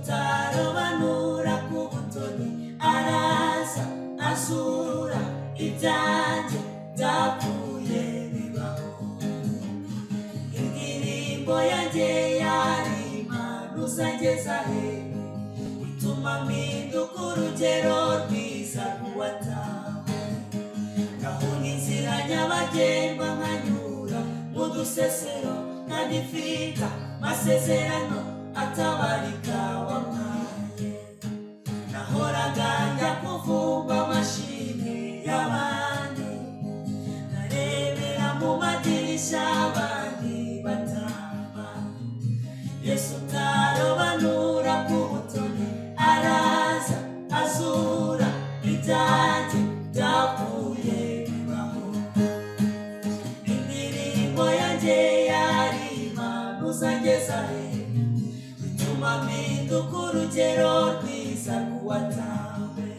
utarobanura ku butoni araza azura ibyanjye byapfuye bibaho. Indirimbo yanjye yarima ntuzageza he, ituma mpinduka urugero rwiza rw'uwatawe. Ndahunga inzira nyabagendwa nkanyura mu dusesero nkadifita masezerano atabarika wampaye. Nahoraga njya kuvumba amashimwe y'abandi, narebera mu madirishya abandi batamba. Yesu utarobanura ku butoni araza azura ibyanjye byapfuye bibaho. Indirimbo yanjye yarima ntuzageza he, bituma mpinduka urugero rwiza rw'uwatawe.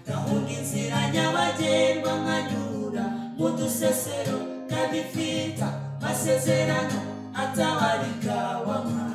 Ndahunga inzira nyabagendwa nkanyura mu dusesero nkadifita masezerano atabarika wampaye.